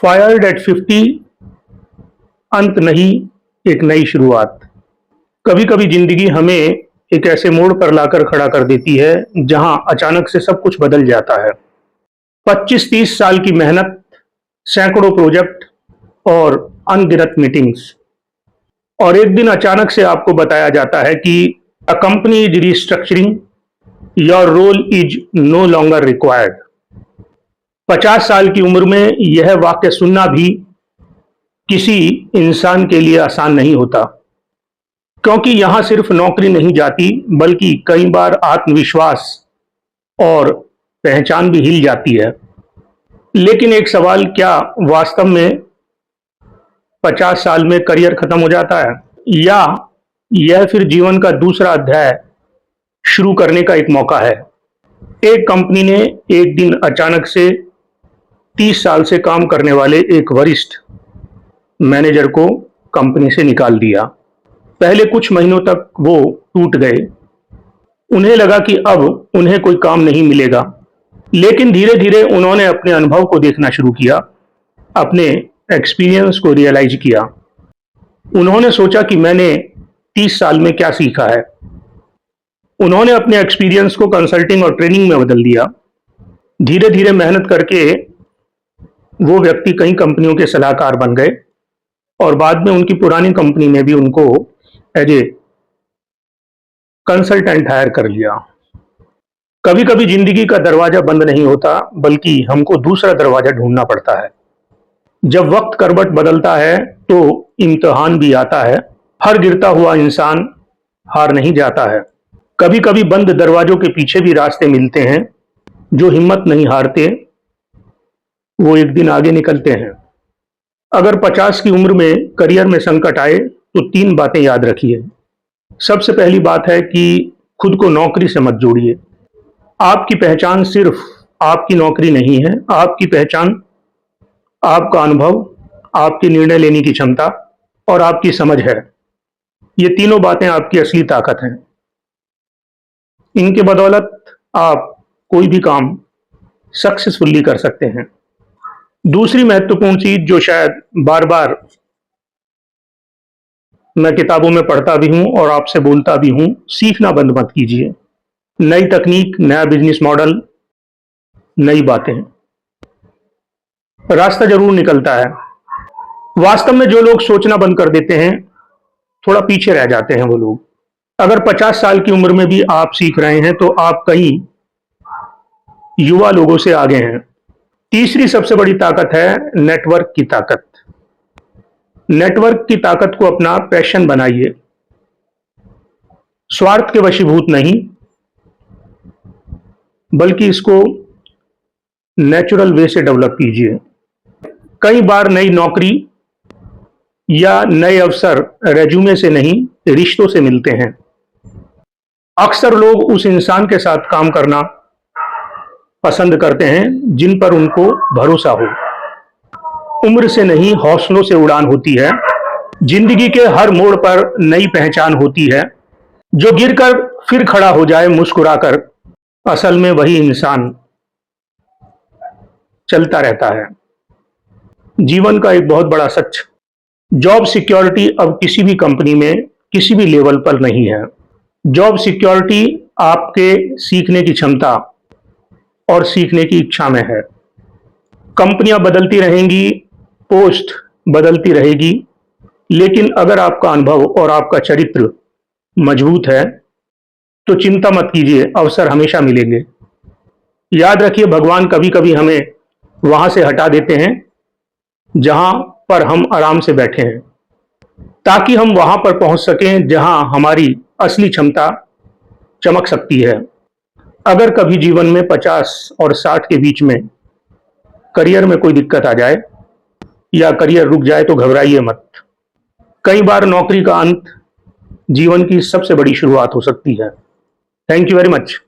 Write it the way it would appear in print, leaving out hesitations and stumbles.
Fired eight 50, अंत नहीं, एक नई शुरुआत। कभी कभी जिंदगी हमें एक ऐसे मोड़ पर लाकर खड़ा कर देती है जहां अचानक से सब कुछ बदल जाता है। 25-30 साल की मेहनत, सैकड़ों प्रोजेक्ट और अनगिनत मीटिंग्स, और एक दिन अचानक से आपको बताया जाता है कि a company is restructuring, your role is no longer required. 50 साल की उम्र में यह वाक्य सुनना भी किसी इंसान के लिए आसान नहीं होता, क्योंकि यहां सिर्फ नौकरी नहीं जाती बल्कि कई बार आत्मविश्वास और पहचान भी हिल जाती है। लेकिन एक सवाल, क्या वास्तव में 50 साल में करियर खत्म हो जाता है, या यह फिर जीवन का दूसरा अध्याय शुरू करने का एक मौका है? एक कंपनी ने एक दिन अचानक से 30 साल से काम करने वाले एक वरिष्ठ मैनेजर को कंपनी से निकाल दिया। पहले कुछ महीनों तक वो टूट गए। उन्हें लगा कि अब उन्हें कोई काम नहीं मिलेगा, लेकिन धीरे धीरे उन्होंने अपने अनुभव को देखना शुरू किया, अपने एक्सपीरियंस को रियलाइज किया। उन्होंने सोचा कि मैंने 30 साल में क्या सीखा है। उन्होंने अपने एक्सपीरियंस को कंसल्टिंग और ट्रेनिंग में बदल दिया। धीरे धीरे मेहनत करके वो व्यक्ति कई कंपनियों के सलाहकार बन गए और बाद में उनकी पुरानी कंपनी ने भी उनको एज ए कंसल्टेंट हायर कर लिया। कभी कभी जिंदगी का दरवाजा बंद नहीं होता, बल्कि हमको दूसरा दरवाजा ढूंढना पड़ता है। जब वक्त करवट बदलता है तो इम्तिहान भी आता है। हर गिरता हुआ इंसान हार नहीं जाता है। कभी कभी बंद दरवाजों के पीछे भी रास्ते मिलते हैं। जो हिम्मत नहीं हारते वो एक दिन आगे निकलते हैं। अगर 50 की उम्र में करियर में संकट आए तो 3 बातें याद रखिए। सबसे पहली बात है कि खुद को नौकरी से मत जोड़िए। आपकी पहचान सिर्फ आपकी नौकरी नहीं है। आपकी पहचान आपका अनुभव, आपकी निर्णय लेने की क्षमता और आपकी समझ है। ये तीनों बातें आपकी असली ताकत हैं। इनके बदौलत आप कोई भी काम सक्सेसफुली कर सकते हैं। दूसरी महत्वपूर्ण चीज जो शायद बार बार मैं किताबों में पढ़ता भी हूं और आपसे बोलता भी हूं, सीखना बंद मत कीजिए। नई तकनीक, नया बिजनेस मॉडल, नई बातें, रास्ता जरूर निकलता है। वास्तव में जो लोग सोचना बंद कर देते हैं, थोड़ा पीछे रह जाते हैं वो लोग। अगर 50 साल की उम्र में भी आप सीख रहे हैं तो आप कई युवा लोगों से आगे हैं। तीसरी सबसे बड़ी ताकत है नेटवर्क की ताकत। नेटवर्क की ताकत को अपना पैशन बनाइए, स्वार्थ के वशीभूत नहीं, बल्कि इसको नेचुरल वे से डेवलप कीजिए। कई बार नई नौकरी या नए अवसर रेज्यूमे से नहीं, रिश्तों से मिलते हैं। अक्सर लोग उस इंसान के साथ काम करना पसंद करते हैं जिन पर उनको भरोसा हो। उम्र से नहीं, हौसलों से उड़ान होती है। जिंदगी के हर मोड़ पर नई पहचान होती है। जो गिरकर फिर खड़ा हो जाए मुस्कुराकर, असल में वही इंसान चलता रहता है। जीवन का एक बहुत बड़ा सच, जॉब सिक्योरिटी अब किसी भी कंपनी में किसी भी लेवल पर नहीं है। जॉब सिक्योरिटी आपके सीखने की क्षमता और सीखने की इच्छा में है। कंपनियां बदलती रहेंगी, पोस्ट बदलती रहेगी, लेकिन अगर आपका अनुभव और आपका चरित्र मजबूत है तो चिंता मत कीजिए, अवसर हमेशा मिलेंगे। याद रखिए, भगवान कभी कभी हमें वहां से हटा देते हैं जहां पर हम आराम से बैठे हैं, ताकि हम वहां पर पहुंच सकें जहां हमारी असली क्षमता चमक सकती है। अगर कभी जीवन में 50 और 60 के बीच में करियर में कोई दिक्कत आ जाए या करियर रुक जाए तो घबराइए मत। कई बार नौकरी का अंत जीवन की सबसे बड़ी शुरुआत हो सकती है। Thank you very much.